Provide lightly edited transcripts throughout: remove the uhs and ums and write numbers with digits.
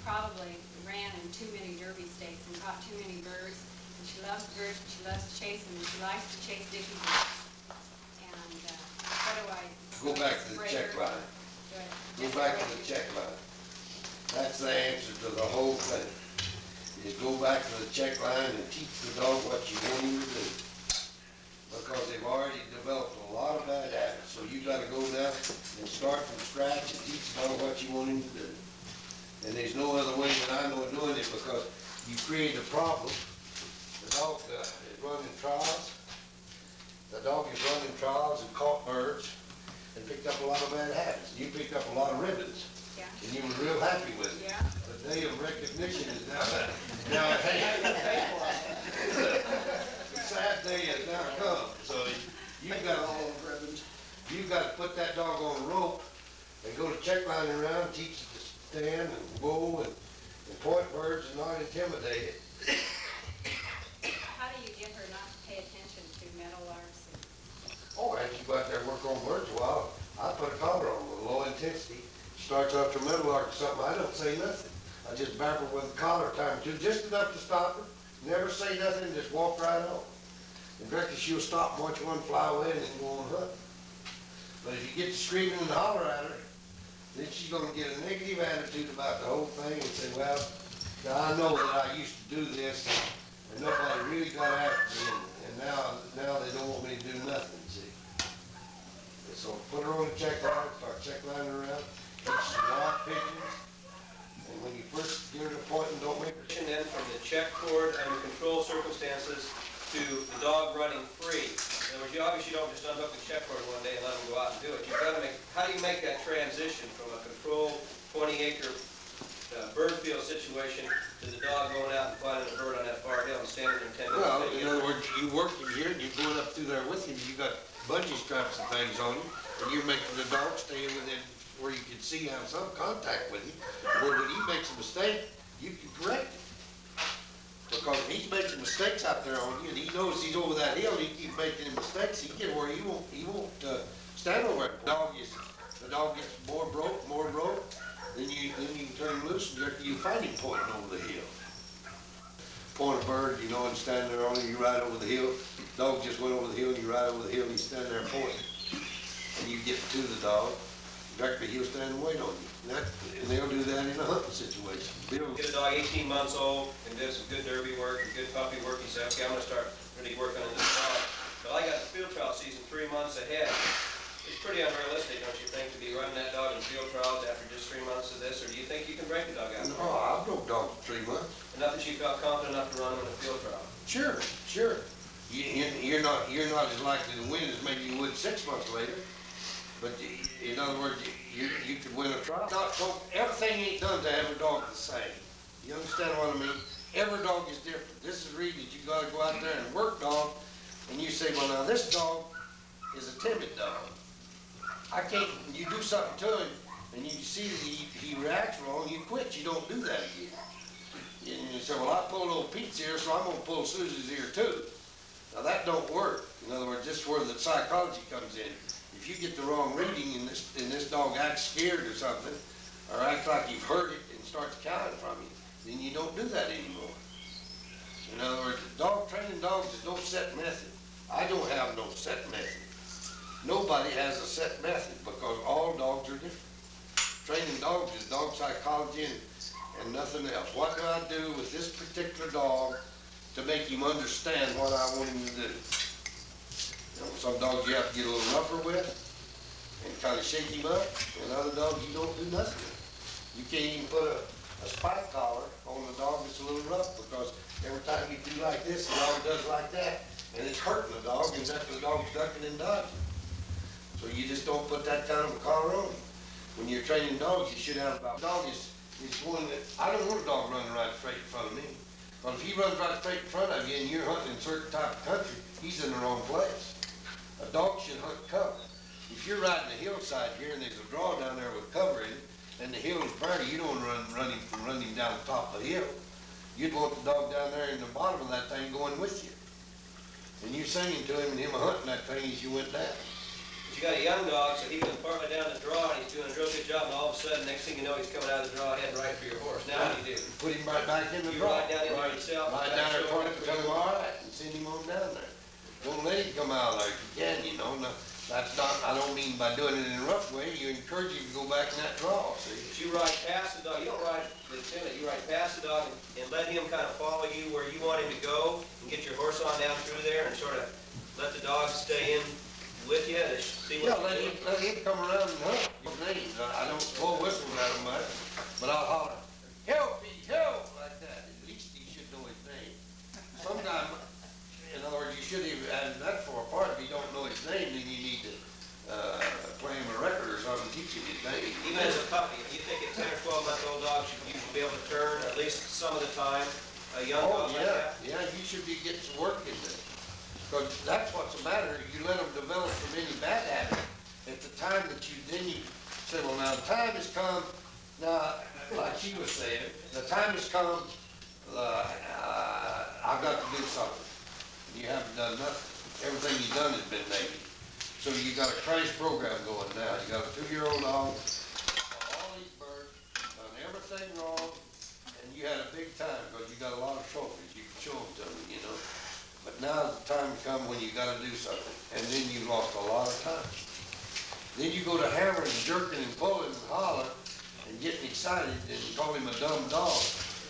probably ran in too many derby stakes and caught too many birds. And she loves birds, she loves to chase them, and she likes to chase Dickie birds. And what do I? Go back to the check line. Go back to the check line. That's the answer to the whole thing. You go back to the check line and teach the dog what you want him to do. Because they've already developed a lot of bad habits. So you gotta go down and start from scratch and teach the dog what you want him to do. And there's no other way that I know of doing it, because you create a problem. The dog is running trials. The dog is running trials and caught birds and picked up a lot of bad habits. You picked up a lot of ribbons. Yeah. And you were real happy with it. Yeah. The day of recognition is now at hand. The sad day has now come. So you've got to put that dog on a rope and go to check line around, teach it to stand and go and point birds and not intimidate it. How do you get her not to pay attention to meadowlarks? Oh, after you go out there and work on birds a while, I put a collar on with low intensity. Starts off to meadowlark or something, I don't say nothing. I just bap her with a collar time or two, just enough to stop her. Never say nothing, just walk right on. And directly she'll stop and watch one fly away and then go on hunt. But if you get to screaming and holler at her, then she's gonna get a negative attitude about the whole thing and say, well, now I know that I used to do this and nobody really got after me, and now they don't want me to do nothing, see. So put her on the check line, start check lining around. It's wild pigeons, and when you first get her to point, and don't make her. Then from the check cord under controlled circumstances to the dog running free. In other words, you obviously don't just unhook the check cord one day and let him go out and do it. You've got to make, how do you make that transition from a controlled 20-acre bird field situation to the dog going out and finding a bird on that far hill and standing there 10 minutes? Well, in other words, you working here and you're going up through there with him, you got bungee straps and things on him, and you're making the dog stay within where you can see have some contact with him, where when he makes a mistake, you can correct him. Because if he's making mistakes out there on you, and he knows he's over that hill, and he keeps making mistakes, he get where he won't stand over it. The dog gets more broke, then you can turn him loose, and you find him pointing over the hill. Point a bird, and stand there on it, you ride over the hill. Dog just went over the hill, and you ride over the hill, and you stand there pointing. And you get to the dog. Directly he'll stand and wait on you. And they'll do that in a hunting situation. Get a dog 18 months old and do some good derby work and good puppy work. You say, okay, I'm going to start really working on this dog. But I got the field trial season 3 months ahead. It's pretty unrealistic, don't you think, to be running that dog in field trials after just 3 months of this? Or do you think you can break the dog out? No, I've broke dogs for 3 months. Enough that you felt confident enough to run him in a field trial? Sure. You're not as likely to win as maybe you would 6 months later. But in other words, you could win a trial. Everything ain't done to every dog the same. You understand what I mean? Every dog is different. This is reading that you got to go out there and work dog, and you say, well, now this dog is a timid dog. I can't. You do something to him, and you see that he reacts wrong, you quit. You don't do that again. And you say, well, I pulled old Pete's ear, so I'm going to pull Susie's ear too. Now that don't work. In other words, this is where the psychology comes in. If you get the wrong reading and this dog acts scared or something, or acts like you've heard it and starts counting from you, then you don't do that anymore. In other words, training dogs is no set method. I don't have no set method. Nobody has a set method because all dogs are different. Training dogs is dog psychology and nothing else. What do I do with this particular dog to make him understand what I want him to do? Some dogs you have to get a little rougher with and kind of shake him up, and other dogs you don't do nothing with. You can't even put a spike collar on the dog that's a little rough, because every time you do like this, the dog does like that, and it's hurting the dog, and that's the dog's ducking and dodging. So you just don't put that kind of a collar on him. When you're training dogs, you should have about. Dog is one that, I don't want a dog running right straight in front of me. But if he runs right straight in front of you and you're hunting in a certain type of country, he's in the wrong place. A dog should hunt cover. If you're riding a hillside here and there's a draw down there with cover in it, and the hill is burning, you don't run him from running down the top of the hill. You'd want the dog down there in the bottom of that thing going with you. And you're singing to him and him hunting that thing as you went down. But you got a young dog, so he goes partway down the draw, and he's doing a real good job, and all of a sudden, next thing you know, he's coming out of the draw heading right for your horse. Now what do you do? Put him right back in the You draw. ride down in there yourself. Right down there, point it, tell him, all right, and send him on down there. Don't let him come out like you can, you know. Now, that's not, I don't mean by doing it in a rough way, you encourage him to go back in that draw, see? But you ride past the dog, you don't ride the timid, you ride past the dog and let him kind of follow you where you want him to go, and get your horse on down through there, and sort of let the dog stay in with you, to see Yeah, what you're doing. let him come around and hunt. His name, I don't blow whistles at him much, but I'll holler, help me, help, like that. At least he should know his name. Sometimes, in other words, you should have added that for a part. If you don't know his name, then you need to, play him a record or something, teach him his name. Even as a puppy, if you think a 10 or 12-month-old dog should usually be able to turn, at least some of the time, a young Oh, dog like that. yeah, you should be getting some work in there. Because that's what's the matter, you let them develop from any bad habit. At the time that then you say, well, now the time has come, now, like she was saying, the time has come, I've got to do something. You haven't done nothing. Everything you've done has been negative. So you got a crash program going now. You got a 2-year-old dog, all these birds, done everything wrong, and you had a big time because you got a lot of trophies. You can show them to me, you know. But now the time come when you gotta do something, and then you lost a lot of time. Then you go to hammering and jerking and pulling and hollering and getting excited and call him a dumb dog.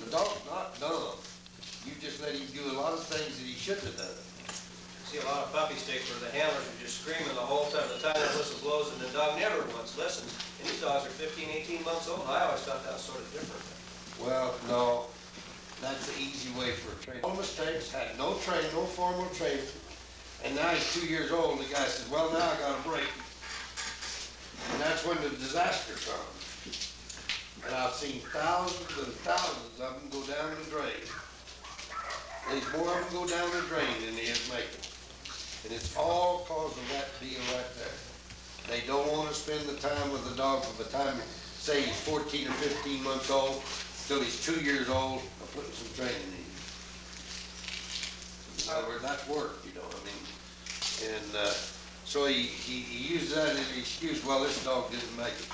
The dog's not dumb. You just let him do a lot of things that he shouldn't have done. See a lot of puppy sticks where the handlers are just screaming the whole time. The time that whistle blows and the dog never once listens. And these dogs are 15, 18 months old. I always thought that was sort of different. Well, no, that's the easy way for a trainer. No mistakes, had no training, no formal training, and now he's 2 years old, and the guy says, well, now I got a break. And that's when the disaster comes. And I've seen thousands and thousands of them go down the drain. There's more of them go down the drain than there is make it. And it's all because of that deal right there. They don't want to spend the time with the dog from the time, say he's 14 or 15 months old, till he's 2 years old, of putting some training in him. In other words, that's work, you know, I mean. And, so he used that as an excuse, well, this dog didn't make it.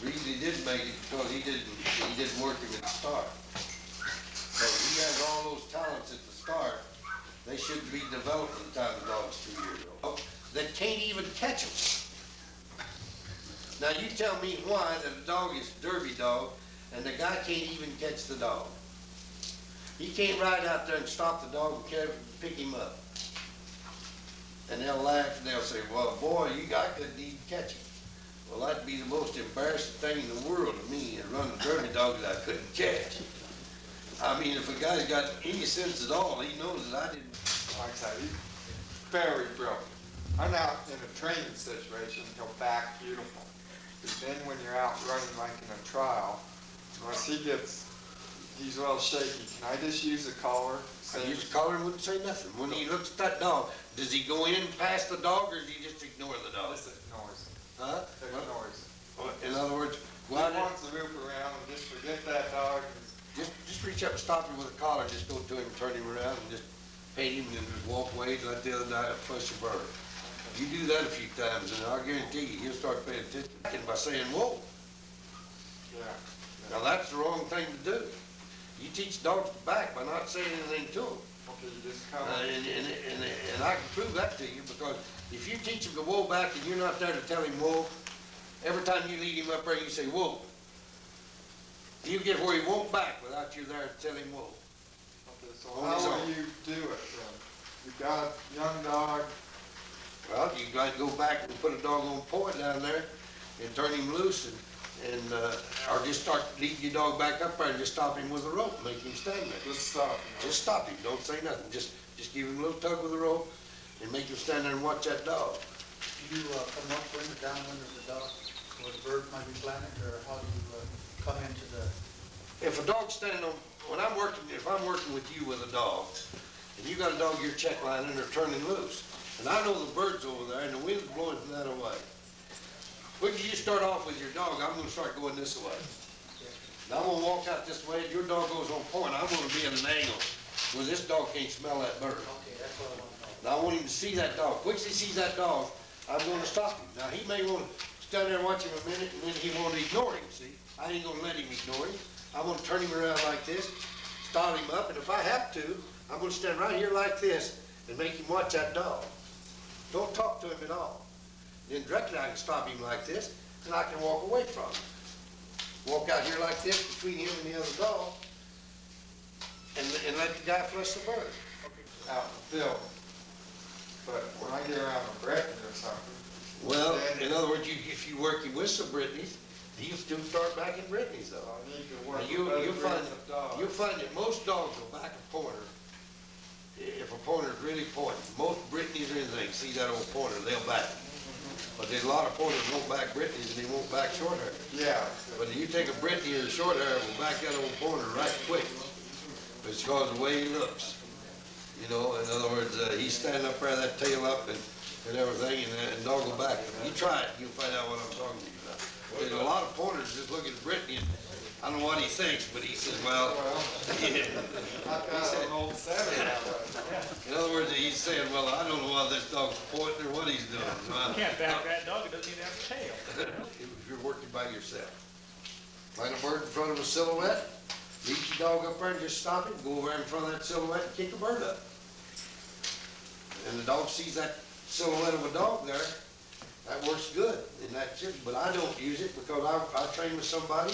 The reason he didn't make it because he didn't work him at the start. So he has all those talents at the start. They shouldn't be developed by the time the dog's 2 years old. That can't even catch them. Now you tell me why that a dog is a derby dog and the guy can't even catch the dog. He can't ride out there and stop the dog and pick him up. And they'll laugh and they'll say, well, boy, I couldn't even catch him. Well, that'd be the most embarrassing thing in the world to me, to run a derby dog that I couldn't catch. I mean, if a guy's got any sense at all, he knows that I didn't. Like I said, he's very brilliant. I'm out in a training situation, he'll back beautiful. But then when you're out running like in a trial, once he's a little shaky, can I just use a collar? I use a collar and wouldn't say nothing. When he looks at that dog, does he go in past the dog or does he just ignore the dog? Just ignores it. Huh? Ignores it. In other words, He go out there, wants to move around and just forget that dog. just reach up and stop him with a collar, just go to him, turn him around and just pet him and just walk away and let the other guy push the bird. You do that a few times and I'll guarantee you, he'll start paying attention by saying, whoa. Yeah. Now that's the wrong thing to do. You teach dogs to back by not saying anything to them. Okay, you just come. And I can prove that to you because if you teach him to whoa back and you're not there to tell him whoa, every time you lead him up there and you say whoa, he'll get where he won't back without you there to tell him whoa. Okay, so how will you do it then? You've got a young dog. Well, you got to go back and put a dog on point down there and turn him loose or just start leading your dog back up there and just stop him with a rope, make him stand there. Just stop. Just stop him, don't say nothing. Just give him a little tug with the rope and make him stand there and watch that dog. Do you come upwind or downwind of the dog where the bird might be planted, or how do you come into the... If a dog's standing on, if I'm working with you with a dog, and you got a dog you're check lining or turning loose, and I know the bird's over there and the wind's blowing from that away, when you start off with your dog, I'm going to start going this way. Now I'm going to walk out this way, and your dog goes on point. I'm going to be at an angle where this dog can't smell that bird. Okay, that's what I want to know. Now I want him to see that dog. Once he sees that dog, I'm gonna stop him. Now, he may wanna stand there and watch him a minute, and then he wanna ignore him, see? I ain't gonna let him ignore him. I'm gonna turn him around like this, start him up, and if I have to, I'm gonna stand right here like this and make him watch that dog. Don't talk to him at all. Then directly I can stop him like this, and I can walk away from him. Walk out here like this between him and the other dog, and let the guy flush the bird. out in the field. But when I get around a Brittany or something, Well, in other words, if you working with some Brittany's, he'll still start back in Brittany's though. I need to work Now, with other you'll find, breeds of dogs. you'll find that most dogs will back a pointer. If a pointer's really pointing, most Brittany's or anything, see that old pointer, they'll back it. But there's a lot of pointers won't back Brittany's and they won't back short hair. Yeah. But if you take a Brittany and a short hair, will back that old pointer right quick. It's because of the way he looks. You know, in other words, he's standing up there, that tail up and everything, and dog will back him. You try it, you'll find out what I'm talking to you about. There's a lot of pointers just look at Brittany, and I don't know what he thinks, but he says, well, I've got an old setter that way. in other words, he's saying, well, I don't know whether this dog's pointing or what he's doing. So You can't back that dog, it doesn't even have a tail. if you're working by yourself. Find a bird in front of a silhouette, lead your dog up there and just stop it, go over in front of that silhouette and kick the bird up. And the dog sees that silhouette of a dog there, that works good, and that's it. But I don't use it because I train with somebody,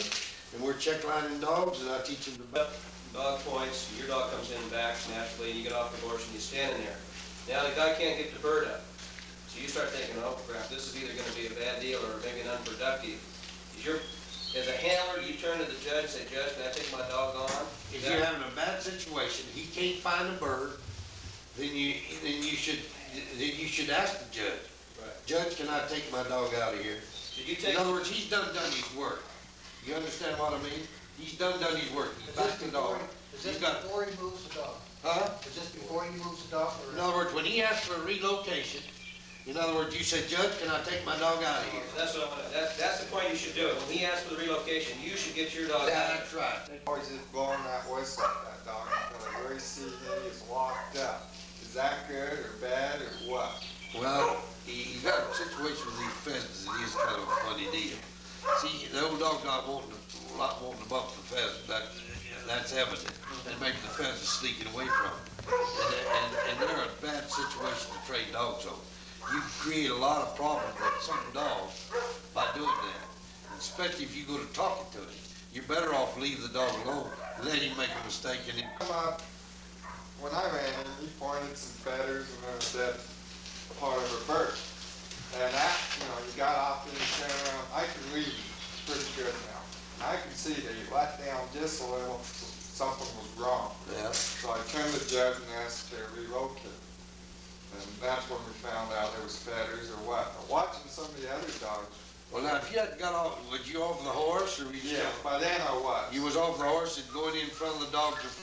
and we're check lining dogs, and I teach them to. Dog points, your dog comes in back naturally, and you get off the horse and you're standing there. Now the guy can't get the bird up. So you start thinking, oh crap, this is either gonna be a bad deal or maybe an unproductive. As a handler, you turn to the judge and say, Judge, can I take my dog on? If you're having a bad situation, he can't find a bird, then you should ask the judge. Right. Judge, can I take my dog out of here? Did you In take, other words, he's done his work. You understand what I mean? He's done his work. He's backed the dog. Is He's this got, before he moves the dog? huh? Is this before he moves the dog, or? In other words, when he asks for a relocation, in other words, you say, Judge, can I take my dog out of here? that's what I'm gonna, that's the point you should do it. When he asks for the relocation, you should get your dog out. That's right. Always just blowing that whistle at that dog until I really see he is locked up. Is that good or bad or what? Well, you got a situation with these pheasants, it is kind of a funny deal. See, the old dog's not wanting to bump the pheasant, that's evident. And maybe the pheasant's sneaking away from him. And they're a bad situation to train dogs on. You create a lot of problems with some dogs by doing that. Especially if you go to talking to him. You're better off leave the dog alone, let him make a mistake and then. Come up, when I ran him, he pointed some feathers and then said part of a bird. And that, you got off and you turned around, I can read pretty good now. I can see that he let down just a little, something was wrong. Yeah. So I turned to the judge and asked to relocate. And that's when we found out it was feathers or what. But watching some of the other dogs, Well, now, if you hadn't got off, was you off the horse or were you? by then I was. You was off the horse and going in front of the dogs